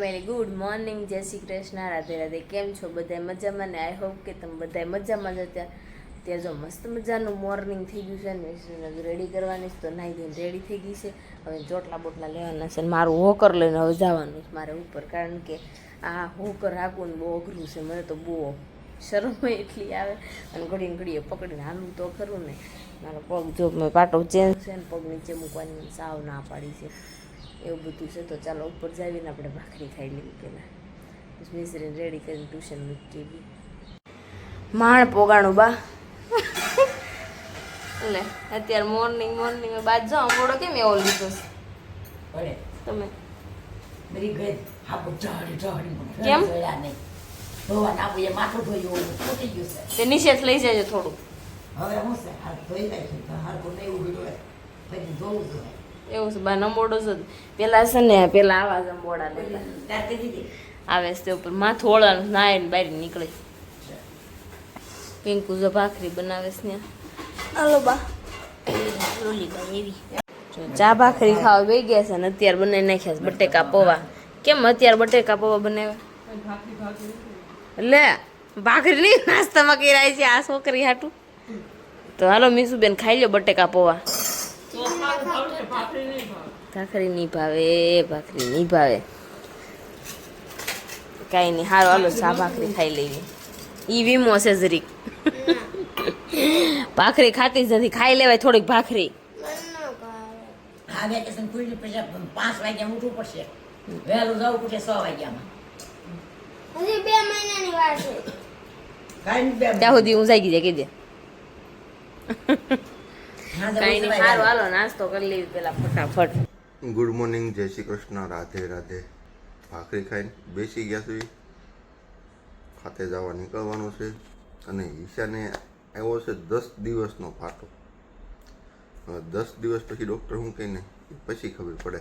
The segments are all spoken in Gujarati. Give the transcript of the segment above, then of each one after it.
ફેમિલી ગુડ મોર્નિંગ, જય શ્રી કૃષ્ણ, રાધે રાધે. કેમ છો બધા? મજામાં ને? આઈ હોપ કે તમે બધા મજામાં જ હતા. ત્યાં જો મસ્ત મજાનું મોર્નિંગ થઈ ગયું છે ને, મિશ્રીને રેડી કરવાની છે તો નાહી ધોઈને રેડી થઈ ગઈ છે. હવે ચોટલા બોટલા લેવાના છે ને મારું હોકર લઈને હવે જવાનું છે મારે ઉપર, કારણ કે આ હોકર હાકવું ને બહુ અઘરું છે. મને તો બહુ શરમ એટલી આવે અને ઘડીએ પકડીને હાલવું તો ખરું ને. મારો પગ જો મેં પાટો ચેન્જ છે ને પગ નીચે મૂકવાની સાવ ના પાડી છે, એવું બધું છે. તો ચાલો ઉપર જાવીને આપણે ભાખરી ખાઈ લેવી પહેલાં. મિશ્રીને રેડી કરીને ટ્યુશન મૂકી ગઈ. માણ પોગાણું બા એટલે અત્યારે મોર્નિંગ બાદ જાઓ મોડો કેમ એવો લીધો છે તમે? કેમ તે નીચે લઈ જાય થોડું. એવું છે બા, નમોડો છે પેલા છે ને, પેલા આવા જ મોડા લેતા આવે છે ઉપર માથું ઓળાનું નાય ને બહાર નીકળે. પિંકુ જો ભાખરી બનાવે છે ને. હાલો બા રોલી બા એવી ચા ભાખરી ખાવા બે ગયા છે ને અત્યારે બનાવી નાખ્યા છે બટેકા પૌવા. કેમ અત્યારે બટેકા પૌવા બનાવ્યા? લે ભાખરી નહીં નાસ્તામાં કર્યા છે આ છોકરી હાટું. તો હાલો મીસુબેન ખાઈ લો બટેકા પૌવા. ભાખરી નહીં ભાવે, ભાખરી નહીં ભાવે. કાંઈ નહીં, હારો હાલો ચા ભાખરી ખાઈ લેવી. ઈ વીમો છે જરીક. ભાખરી ખાતી જ નથી, ખાઈ લેવાય થોડીક ભાખરી. 5 વાગ્યા ઉઠવું પડશે, વહેલું જવું પડશે 6 વાગ્યામાં. હજી 2 મહિનાની વાર છે. ત્યાં સુધી હું જાગી જાય કહી દે. કાંઈ નહીં, સારું હાલો નાસ્તો કરી લેવી પેલા ફટાફટ. ગુડ મોર્નિંગ, જય શ્રી કૃષ્ણ, રાધે રાધે. ભાખરી ખાઈને બેસી ગયા છીએ, ખાતે જવા નીકળવાનું છે. અને ઈશાને આવ્યો છે 10 દિવસનો ફાટો. હવે 10 દિવસ પછી ડૉક્ટર શું કહીને પછી ખબર પડે.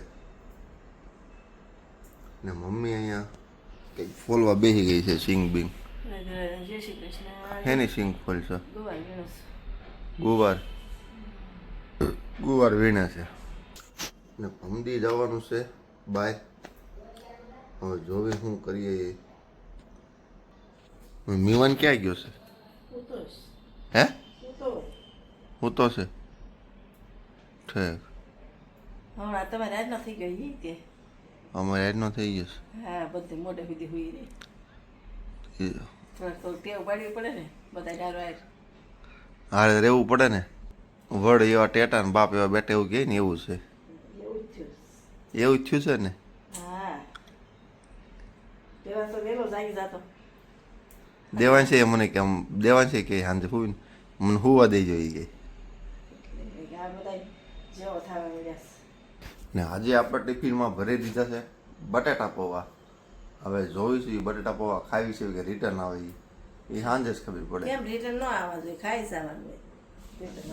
ને મમ્મી અહીંયા કંઈક ફોલવા બેસી ગઈ છે. સિંગ બિંગ એની સિંગ ફોલ છે. ગુવાર વીણે છે ને ભમદી જવાનું છે બાય. હવે જોવી શું કરીએ. મીવાન ક્યાં ગયો છે? હે હું તો છે ઠીક. હમણાં તમારે આજ ન થઈ ગયો કે અમારે આજનો થઈ ગયો હા, બધે મોઢે સુધી હુઈ રહી. છે. થોડુંક ટેવ પાડવી પડે ને બધા ડારો આજ. હારે રહેવું પડે ને. વડ એવા ટેટા ને બાપ એવા બેઠા એવું કહે ને એવું છે. એવું જ થયું. એવું જ થયું છે ને. હા, તેવા તો વેલો જાગી જતો. દેવાંશે એ મને કે આમ દેવાંશે કે સાંજે હુઈ મને હુવા દઈ જોઈ ગઈ. એટલે આ બધા જેવો થવા મળ્યા છે. ને આજે આપણે ટિફિનમાં ભરી દીધા છે બટાટા પૌવા. હવે જોઈશું એ બટાટા પૌવા ખાવી છે કે રિટર્ન આવે એ સાંજે જ ખબર પડે. કેમ રિટર્ન ન આવવા જોઈએ, ખાઈ જવાનું હોય.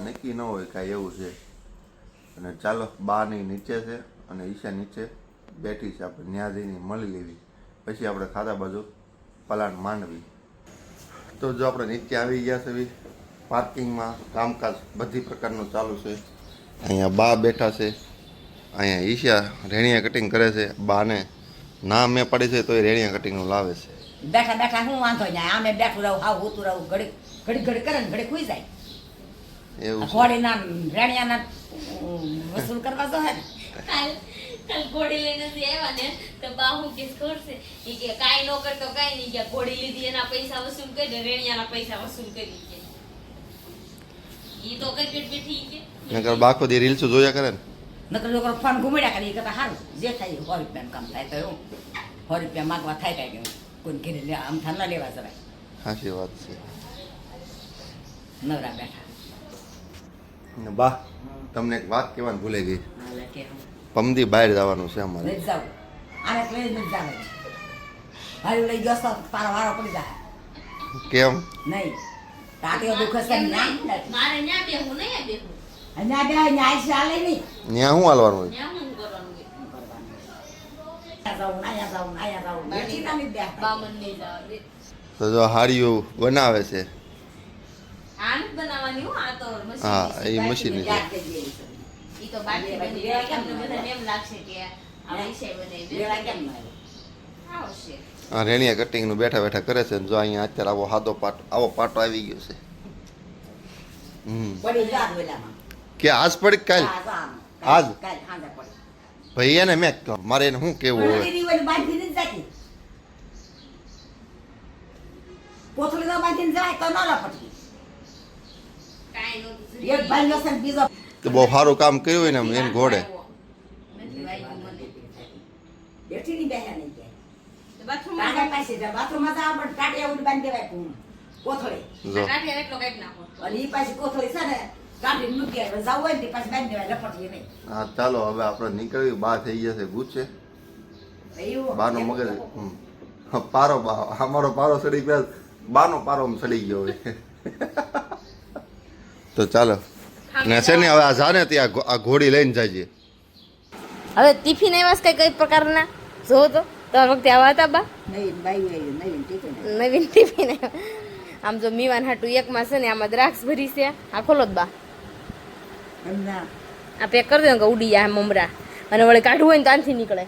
નક્કી ન હોય કાંઈ એવું છે. અને ચાલો બાની નીચે છે અને ઈશા નીચે બેઠી છે, આપણે ત્યાં જઈને મળી લેવી, પછી આપણે ખાધા બાજુ પલાણ માંડવી. તો જો આપણે નીચે આવી ગયા છે, પાર્કિંગમાં કામકાજ બધી પ્રકારનું ચાલુ છે. અહીંયા બા બેઠા છે, અહીંયા ઈશા રેણિયા કટિંગ કરે છે. બાને ના મેં પડી છે તો એ રેણિયા કટિંગનું લાવે છે. બેઠા બેઠા હું વાંધો જાય, આમે બેઠું રહું, હાવ હોતું રહું, ઘડી કરે ને ઘડી ખુઈ જાય. એવું છે. ઘોડીના રેણિયાના વસૂલ કરવા તો હે ને. કાલ ઘોડી લઈને આવ્યા ને તો બા હું કેસ કરશે ઈ કે કાઈ નો કરતો કાઈ નહીં, કે ઘોડી લીધી એના પૈસા વસૂલ કરી ને રેણિયાના પૈસા વસૂલ કરી કે ઈ તો કઈ પેટ બેઠી કે નકર બાખો દી રીલ્સ જોયા કરે ને. નકર છોકરો ફોન ઘુમેડ્યા કરે, એ કરતા સારું જે થાય 100 રૂપિયાનું કામ થાય તો એવું 100 રૂપિયા માગવા થાય કાંઈ કોઈ ઘેરે લે આમ થા ન લેવા જવાય. સાચી વાત છે. નવરા બેઠા. ને બા તમને એક વાત કહેવાની ભૂલાઈ ગઈ. હાલે કે હું પમદી બહાર જવાનું છે અમારે. લઈ જાઉં આને લઈ જ જાવ હારી લઈ ગયો તો તારા વારો પડી જાય કેમ? નહીં તાટીઓ દુખે છે ના મારે ન્યા બેહું નહીં બેહું અહીંયા બે ન્યાય ચાલે નહીં. ત્યાં શું હાલવાનું હોય? ન્યા હું કરવાનું કે આયા જાઉં બેઠી નાની બેઠા બામણ નહીં જવા દે. તો જો હાડીઓ બનાવે છે. આન બનાવવાની હું આ તો મશીન હા એ મશીન છે. ઈ તો બાકી બની જાય. તમને બધાને એમ લાગશે કે આ વિષય બનાવી બેડા કેમ ના આ રેણિયા કટિંગનું બેઠા બેઠા કરે છે ને જો અહીંયા અત્યારે આવો પાટો આવી ગયો છે પડી જા વેલામાં કે આજ પડી કે કાલ આજ? કાલ હાંડા પડી ભાઈ એને મેં મારે એને શું કેવું હવે પડી ઓલી બાંધીને જ જાતી કોથળી તો બાંધીને જાય તો ન લપટી એક ભાઈ છે બીજો તો બહુ સારું કામ કર્યું હોય ને એને ઘોડે બેઠી ની બેહ્યા નહીં કે કાકા પાસે જા બાથરૂમમાં જા પણ કાટિયા ઉડી બાંધી દેવાય કોથળી જો અને ઈ પાછી કોથળી છે ને કાઢીને મૂકી આવે જાવ હોય ને તે પાછી બાંધી દેવાય લપટીએ નહીં હા ચાલો હવે આપણે નીકળવી બા થઈ જશે ગુસ્સે એવું બાનો મગજ પારો અમારો પારો સડી ગયો બાનો પારો સડી ગયો હોય તો ચાલો ને છે ને હવે આ જાને ત્યાં આ ઘોડી લઈને જાજે હવે ટિફિન આવ્યા છે કઈ પ્રકારના જોવો તો તમારા વખતે આવા હતા બા નહીં બાઈ આવી નહીં ટીકને નવીન ટિફિન આમ જો મીવાન હાટું એકમાં છે ને આમાં દ્રાક્ષ ભરી છે આ ખોલો જ બા ના આ પેક કરી દો કે ઉડી જાય મમરા અને વળી કાઢવું હોય ને તો આનથી નીકળે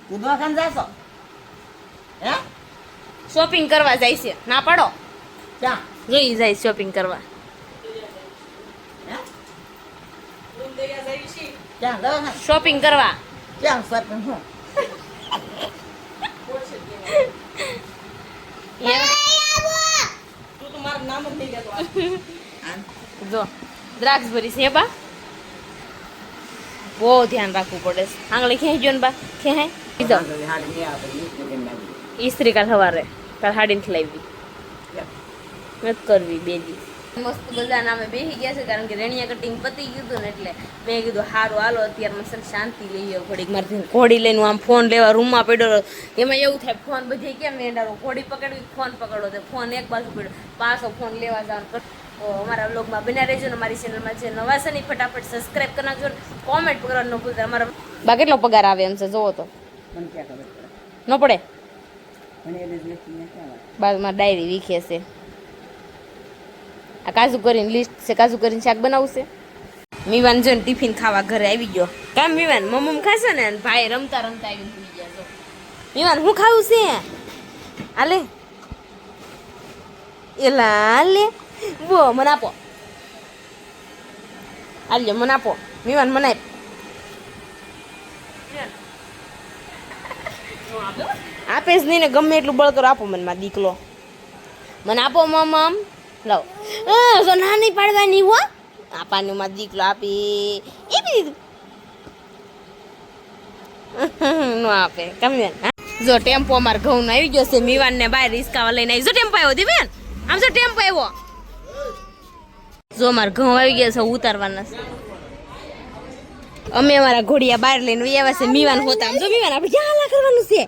તું દવાખાને જાશો હે શોપિંગ કરવા જાય છે ના પાડો ક્યાં જોઈ જાય શોપિંગ કરવા હે ક્યાં દવાખાને શોપિંગ કરવા ક્યાં શોપિંગ હું જો દ્રાક્ષ ભરી છે બા બહુ ધ્યાન રાખવું પડે છે આંગળી ખેંચી જો ને બા ખેંચાય કીધો ઈસ્ત્રી કાલ સવારે કાલ હાડીને ખીલાવી મેં કરવી બે દિવસ મસ્ત બધા નામે બેસી ગયા છે કારણ કે રેણિયા કટિંગ પતી ગયું હતું ને એટલે મેં કીધું સારું હાલો અત્યારમાં સર શાંતિ લઈએ ઘડીક મારથી ઘોડી લઈને આમ ફોન લેવા રૂમમાં પડ્યો એમાં એવું થાય ફોન બધે કેમ મેંડારો ઘોડી પકડવી ફોન પકડો તો ફોન એક બાજુ પડ્યો પાછો ફોન લેવા જવાનું તો અમારા વ્લોગમાં બના રહેજો ને મારી ચેનલમાં જે નવા છે ને ફટાફટ સબસ્ક્રાઈબ કરી નાખજો ને કોમેન્ટ કરવાનું ન ભૂલતા અમારા બા કેટલો પગાર આવે એમ છે જોવો તો મને ક્યાં ખબર પડે ન પડે મને એને જ લખીને ક્યાં બાદમાં ડાયરી વીખે છે આ કાજુ કરીને લિસ્ટ છે કાજુ કરીને શાક બનાવશે મીવાન જો ને ટિફિન ખાવા ઘરે આવી ગયો કામ મીવાન મમ્મ ખાશે ને અને ભાઈ રમતા રમતા આવીને ભૂલી ગયા છો મીવાન શું ખાવું છે આલે એલા લે બો મને આપો આલ્યો મને આપો મીવાન મને આપે જ નહીં ને ગમે એટલું બળતર આપો મને મારો દીકલો મને આપો મમ લાવ જો નાની પાડવાની હો આપાનું માં દીકલો આપી એ બી નો આપે કમે જો ટેમ્પો અમાર ઘઉં આવી ગયો છે મીવાન ને બહાર રિસ્કાવા લઈને આવી જો ટેમ્પો આવ્યો દીવેન આમ જો ટેમ્પો આવ્યો જો અમાર ઘઉં આવી ગયા છે ઉતારવાના છે અમે અમારા ઘોડિયા બહાર લઈને આવ્યા છે મીવાન હોતા આમ જો મીવાન આપણે ક્યાં હાલા કરવાનું છે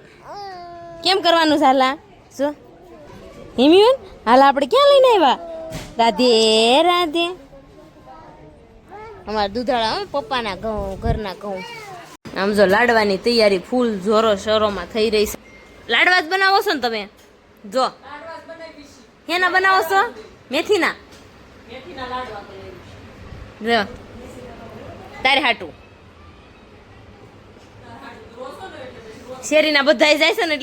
કેમ કરવાનું છે હાલા જો હે મીવાન હાલા આપણે ક્યાં લઈને આવ્યા રાધે રાધે અમારા દૂધાળા પપ્પાના ઘઉં ઘરના ઘઉં આમ જો લાડવાની તૈયારી ફૂલ જોરો શરોમાં થઈ રહી છે લાડવા જ બનાવો છો ને તમે જો હેના બનાવો છો મેથીના જો તારે હાટું શેરીના બધા જાય છે ને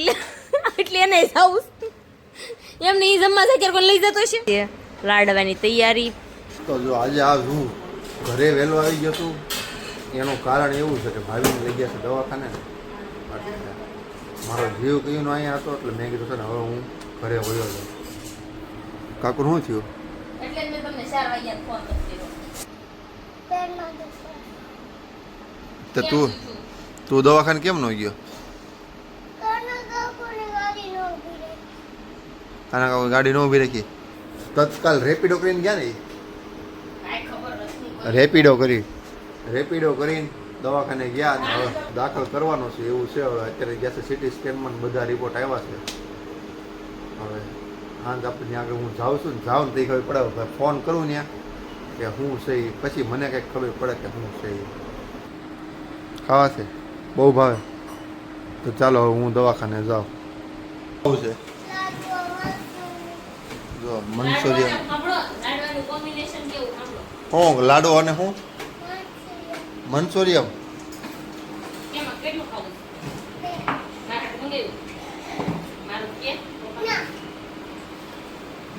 એટલે એને જાવું એમને ઈ જમવા છે ક્યારે કોઈ લઈ જતો છે લાડવાની તૈયારી તો જો આજે આ હું ઘરે વહેલો આવી ગયો છું એનું કારણ એવું છે કે ભાભીને લઈ ગયા છે દવાખાને એટલે મારો જીવ કયું અહીંયા હતો એટલે મેં કીધું છે ને હવે હું ઘરે વયો જાઉં કાકુ શું થયું એટલે મેં તમને 4 વાગ્યા ફોન કર્યો તો તું દવાખાને કેમ ન ગયો આના કાકો ગાડી ન ઊભી રાખી તત્કાલ રેપિડો કરીને ગયા ને રેપિડો કરીને દવાખાને ગયા અને હવે દાખલ કરવાનો છે એવું છે હવે અત્યારે ગયા છે સિટી સ્કેનમાં બધા રિપોર્ટ આવ્યા છે હવે હાંજ આપણે આગળ હું જાઉં છું ને જાઉં ને તે ખબર પડે ફોન કરું ત્યાં કે હું છે ઈ પછી મને કંઈક ખબર પડે કે હું છે ઈ ખાવા છે બહુ ભાવે તો ચાલો હવે હું દવાખાને જાઉં આવું છે જો મનસુરિયમ લાડવાનું કોમ્બિનેશન કેવું સાંભળો હું લાડુ અને હું મનસુરિયમ કેમાં કેટલું ખાવું નાટક મંગાવ્યું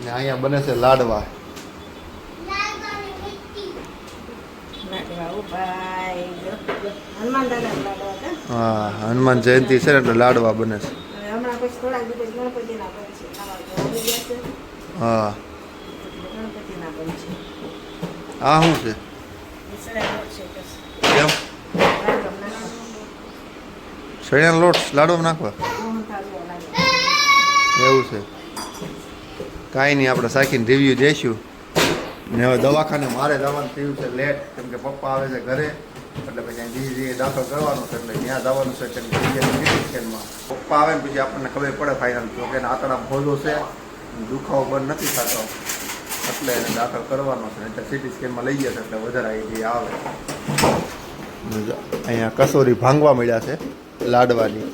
ને અહીંયા બને છે લાડવા. લાલવાની મીઠી. લાડવા ઉભાઈ જો. હનુમાન દાદા લાડવા હતા. હા, હનુમાન જયંતિ છે ને એટલે લાડવા બને છે. હવે હમણાં પછી થોડાક દિવસ ગણપતિના બનશે. તમારે તો આવી ગયા છે. હા, એટલે ગણપતિના બનશે. આ શું છે? સડા લોટ છે બસ. કેમ લાડવા નાખો. સળિયાનો લોટ લાડવામાં નાખવા? મોહનથાળ જેવા લાડવા. એવું છે. કાંઈ નહીં, આપણે સાકીને રિવ્યૂ દઈશું. ને હવે દવાખાને મારે જવાનું થયું છે લેટ, કેમ કે પપ્પા આવે છે ઘરે, એટલે પછી બીજી દાખલ કરવાનો છે, એટલે ત્યાં જવાનું છે કેમ કે સીટી સ્કેનમાં પપ્પા આવે ને પછી આપણને ખબર પડે ફાઇનલ તો કે આંતરડામાં ખોજો છે, દુખાવો બંધ નથી થતો, એટલે એને દાખલ કરવાનો છે. એટલે સીટી સ્કેનમાં લઈ ગયા છે એટલે વધારે આઈડિયા આવે. અહીંયા કસોરી ભાંગવા મળ્યા છે લાડવાની.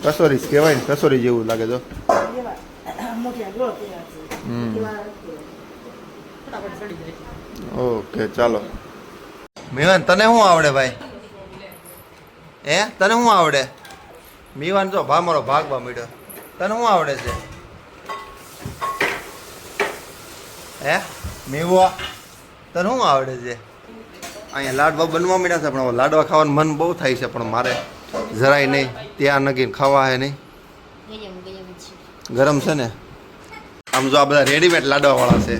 કસોરી જ કહેવાય ને, કસોરી જેવું લાગે તો. એવા મોટા ગોળ કર્યા છે. હમ. એવા નથી. ફટાફટ સડી જાય. ઓકે, ચાલો. મીવાન, તને શું આવડે ભાઈ? તને શું આવડે? મીવાન જો ભામરો ભાગવા મળ્યો. તને શું આવડે છે? મીવો, તને શું આવડે છે? અહીંયા લાડવા બનવા મળ્યા છે, પણ હવે લાડવા ખાવાનું મન બહુ થાય છે, પણ મારે જરાય નહીં. ત્યાં નગીને ખાવા હે નહીં. ગરમ છે ને. આમ જો આ બધા રેડીમેડ લાડવા વાળા છે,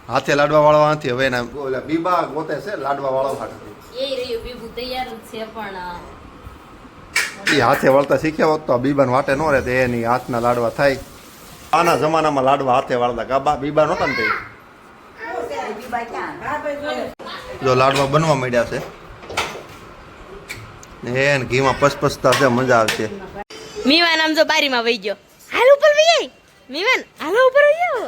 હાથે લાડવા વાળવા નથી. હવે એના ઓલા બીબા ગોતે છે લાડવા વાળવા માટે. એ રહ્યું બીબુ તૈયાર જ છે પણ એ હાથે વળતા શીખ્યા હોત તો આ બીબાને વાટે ન રહે, તો એની હાથના લાડવા થાય. આના જમાનામાં લાડવા હાથે વાળતા ગાબા બીબા નહોતા ને તે. બીબા ક્યાં? હા ભાઈ જો. જો લાડવા બનવા માંડ્યા છે ને એને ઘીમાં પસપસતા છે, મજા આવશે. મીવાન આમ જો બારીમાં વહી ગયો. હાલ ઉપર વહી આય મીવાન, હાલો ઉપર વહી આવો.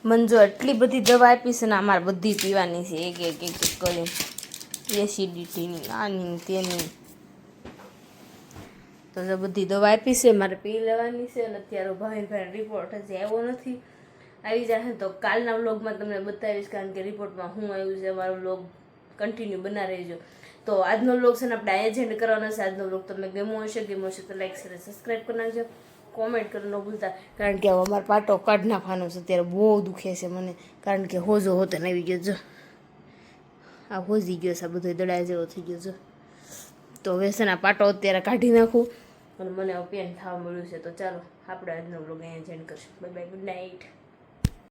મંજુ આટલી બધી દવા આપી છે ને, અમારે બધી પીવાની છે, એક એક એક એક કરી. એસિડિટીની, આની તેની. તો જો બધી દવા આપી છે, મારે પી લેવાની છે. અને અત્યારે ભાવિનભાઈ રિપોર્ટ હજી આવ્યો નથી, આવી જશે તો કાલના વ્લોગમાં તમને બતાવીશ, કારણ કે રિપોર્ટમાં શું આવ્યું છે. મારો વ્લોગ કન્ટિન્યુ બના રહેજો. તો આજનો વ્લોગ છે ને આપણે અહીંયા જ એન્ડ કરવાનો છે. આજનો વ્લોગ તમને ગમ્યો હશે તો લાઈક શેર સબસ્ક્રાઈબ કરી નાખજો, કોમેન્ટ કરી ન ભૂલતા, કારણ કે હવે અમારો પાટો કાઢ નાખવાનો છે. અત્યારે બહુ દુખે છે મને, કારણ કે હોજો હોતો ને આવી ગયો જો, આ હોજી ગયો છે, આ બધો દડા જેવો થઈ ગયો છે. તો હવે છે ને આ પાટો અત્યારે કાઢી નાખું, અને મને હવે પેન થવા મળ્યું છે. તો ચાલો આપણે આજનો વ્લોગ અહીંયા જ એન્ડ કરશું. Bye bye, good night.